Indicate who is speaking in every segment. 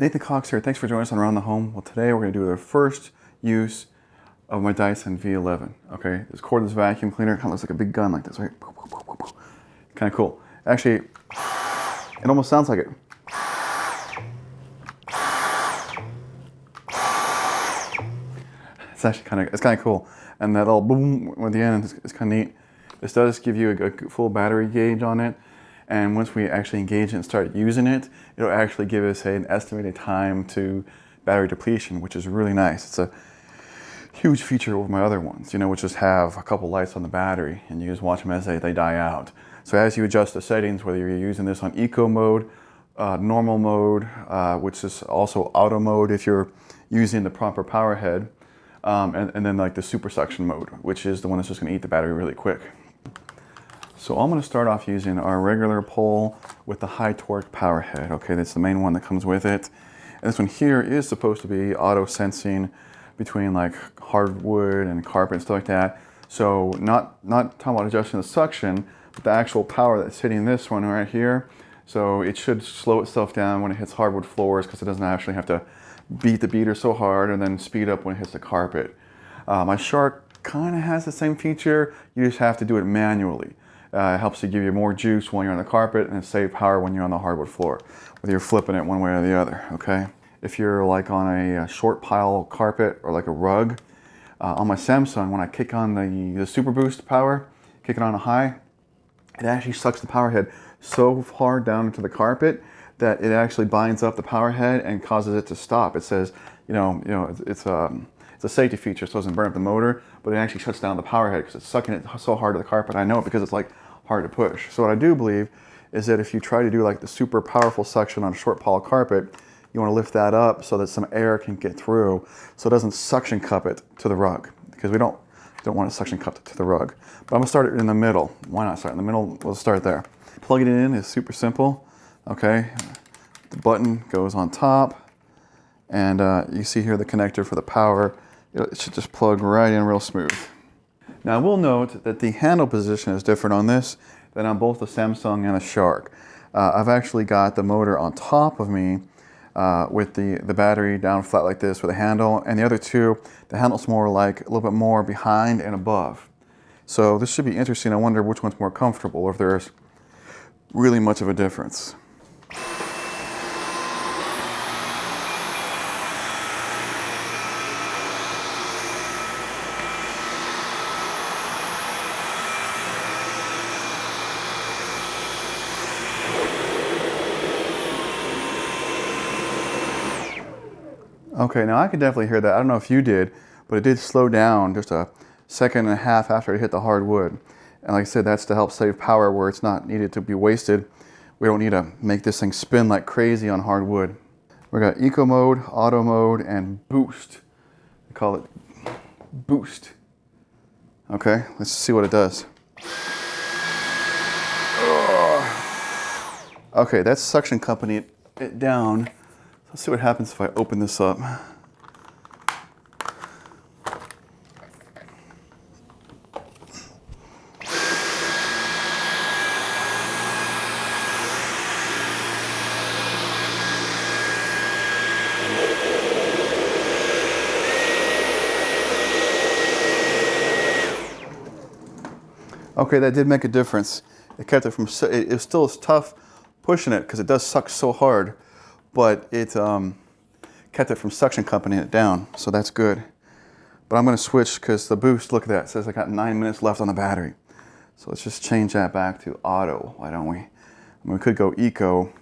Speaker 1: Nathan Cox here. Thanks for joining us on Around the Home. Well, today we're going to do the first use of my Dyson V11. Okay, this cordless vacuum cleaner kind of looks like a big gun like this, right? Kind of cool. Actually, it almost sounds like it. It's actually kind of cool. And that little boom at the end is kind of neat. This does give you a full battery gauge on it. And once we actually engage it and start using it, it'll actually give us an estimated time to battery depletion, which is really nice. It's a huge feature over my other ones, which just have a couple lights on the battery and you just watch them as they die out. So as you adjust the settings, whether you're using this on eco mode, normal mode, which is also auto mode if you're using the proper power head, and then like the super suction mode, which is the one that's just going to eat the battery really quick. So I'm going to start off using our regular pole with the high torque power head. Okay, that's the main one that comes with it. And this one here is supposed to be auto sensing between like hardwood and carpet and stuff like that. So not talking about adjusting the suction, but the actual power that's hitting this one right here. So it should slow itself down when it hits hardwood floors because it doesn't actually have to beat the beater so hard and then speed up when it hits the carpet. My Shark kind of has the same feature. You just have to do it manually. It helps to give you more juice when you're on the carpet and save power when you're on the hardwood floor, whether you're flipping it one way or the other, okay? If you're like on a short pile carpet or like a rug, on my Samsung, when I kick on the Super Boost power, kick it on a high, it actually sucks the power head so hard down into the carpet that it actually binds up the power head and causes it to stop. It says, it's a safety feature so it doesn't burn up the motor, but it actually shuts down the power head because it's sucking it so hard to the carpet. I know it because it's like hard to push. So what I do believe is that if you try to do like the super powerful suction on a short pile carpet, you want to lift that up so that some air can get through so it doesn't suction cup it to the rug, because we don't want to suction cup it to the rug. But I'm going to start it in the middle. Why not start in the middle? We'll start there. Plugging it in is super simple. Okay, the button goes on top, and you see here the connector for the power. It should just plug right in real smooth. Now I will note that the handle position is different on this than on both the Samsung and the Shark. I've actually got the motor on top of me with the battery down flat like this with a handle, and the other two, the handle's more like a little bit more behind and above. So this should be interesting. I wonder which one's more comfortable, or if there's really much of a difference. Okay, now I could definitely hear that. I don't know if you did, but it did slow down just a second and a half after it hit the hardwood. And like I said, that's to help save power where it's not needed to be wasted. We don't need to make this thing spin like crazy on hardwood. We got eco mode, auto mode, and boost. We call it boost. Okay, let's see what it does. Okay, that's suction cupping it down. Let's see what happens if I open this up. Okay, that did make a difference. It kept it from, it still is tough pushing it because it does suck so hard, but it kept it from suction cupping it down, so that's good. But I'm going to switch because the boost, look at that, it says I got 9 minutes left on the battery. So let's just change that back to auto, why don't we? I mean, we could go eco,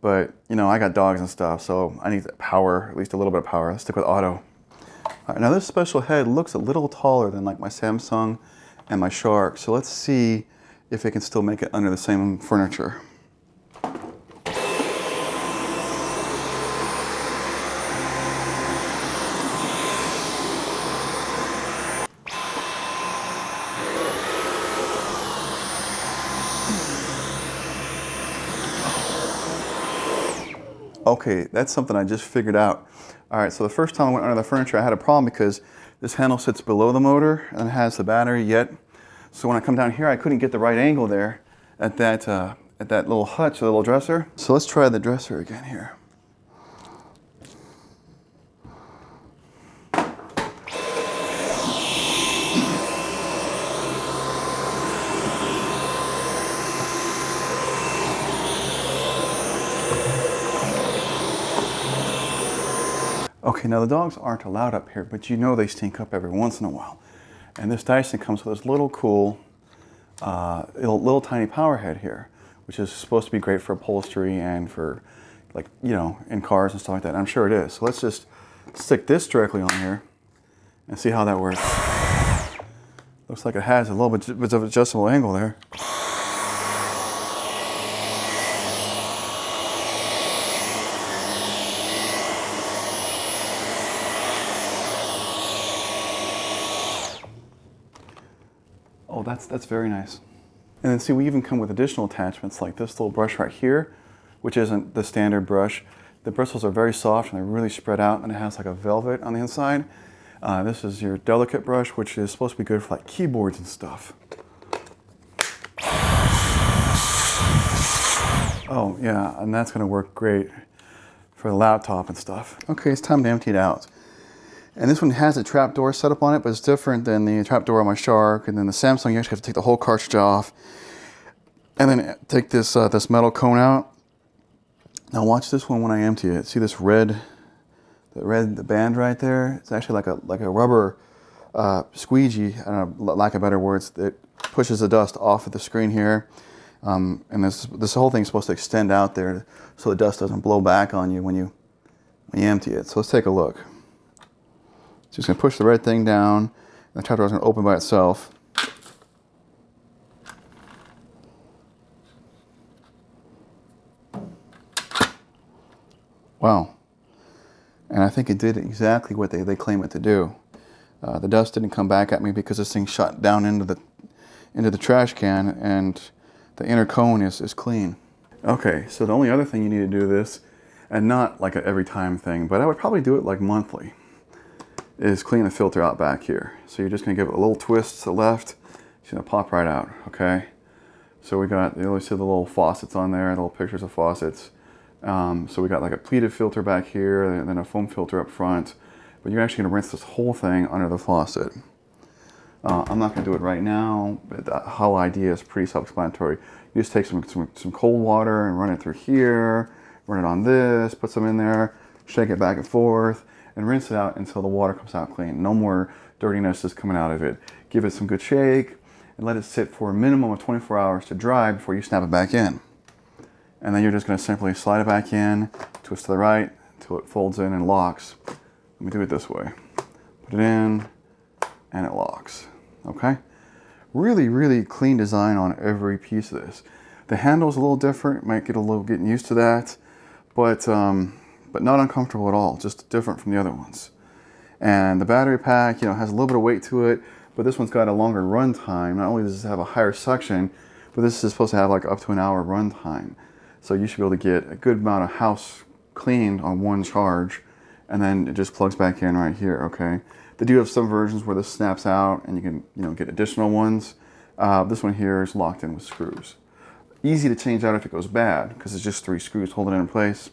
Speaker 1: but I got dogs and stuff, so I need power, at least a little bit of power. Let's stick with auto. All right, now this special head looks a little taller than like my Samsung and my Shark, so let's see if it can still make it under the same furniture. Okay, that's something I just figured out. All right, so the first time I went under the furniture, I had a problem because this handle sits below the motor and it has the battery yet. So when I come down here, I couldn't get the right angle there at that little hutch, the little dresser. So let's try the dresser again here. Okay, now the dogs aren't allowed up here, but you know they stink up every once in a while. And this Dyson comes with this little cool, little tiny power head here, which is supposed to be great for upholstery and for, like, you know, in cars and stuff like that. I'm sure it is. So let's just stick this directly on here and see how that works. Looks like it has a little bit of adjustable angle there. Oh, that's very nice. And then see, we even come with additional attachments like this little brush right here, which isn't the standard brush. The bristles are very soft and they're really spread out, and it has like a velvet on the inside. This is your delicate brush, which is supposed to be good for like keyboards and stuff. Oh yeah, and that's gonna work great for the laptop and stuff. Okay, it's time to empty it out. And this one has a trap door set up on it, but it's different than the trap door on my Shark. And then the Samsung, you actually have to take the whole cartridge off and then take this this metal cone out. Now watch this one when I empty it. See this red, the band right there? It's actually like a rubber squeegee, I don't know, lack of better words, that pushes the dust off of the screen here. And this whole thing's supposed to extend out there so the dust doesn't blow back on you when you empty it. So let's take a look. Just gonna push the red thing down, and the trap door is gonna open by itself. Wow. And I think it did exactly what they claim it to do. The dust didn't come back at me because this thing shot down into the trash can, and the inner cone is clean. Okay, so the only other thing you need to do this, and not like an every time thing, but I would probably do it like monthly, is clean the filter out back here. So you're just gonna give it a little twist to the left. It's gonna pop right out, okay? So we got, you see the little faucets on there, little pictures of faucets. So we got like a pleated filter back here, and then a foam filter up front. But you're actually gonna rinse this whole thing under the faucet. I'm not gonna do it right now, but the whole idea is pretty self-explanatory. You just take some cold water and run it through here, run it on this, put some in there, shake it back and forth, and rinse it out until the water comes out clean. No more dirtiness is coming out of it. Give it some good shake and let it sit for a minimum of 24 hours to dry before you snap it back in. And then you're just gonna simply slide it back in, twist to the right until it folds in and locks. Let me do it this way. Put it in and it locks, okay? Really, really clean design on every piece of this. The handle's a little different, might get a little getting used to that, but not uncomfortable at all, just different from the other ones. And the battery pack, you know, has a little bit of weight to it, but this one's got a longer run time. Not only does it have a higher suction, but this is supposed to have like up to an hour run time. So you should be able to get a good amount of house cleaned on one charge, and then it just plugs back in right here, okay? They do have some versions where this snaps out and you can, you know, get additional ones. This one here is locked in with screws. Easy to change out if it goes bad, because it's just 3 screws holding it in place.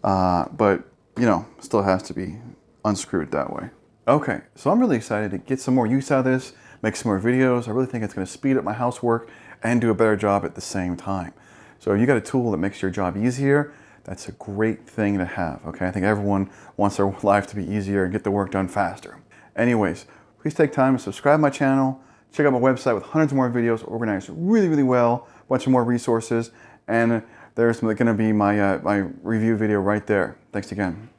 Speaker 1: But, you know, still has to be unscrewed that way. Okay, so I'm really excited to get some more use out of this, make some more videos. I really think it's gonna speed up my housework and do a better job at the same time. So if you got a tool that makes your job easier, that's a great thing to have, okay? I think everyone wants their life to be easier and get the work done faster. Anyways, please take time to subscribe to my channel, check out my website with hundreds more videos organized really, really well, a bunch of more resources, and there's gonna be my, my review video right there. Thanks again.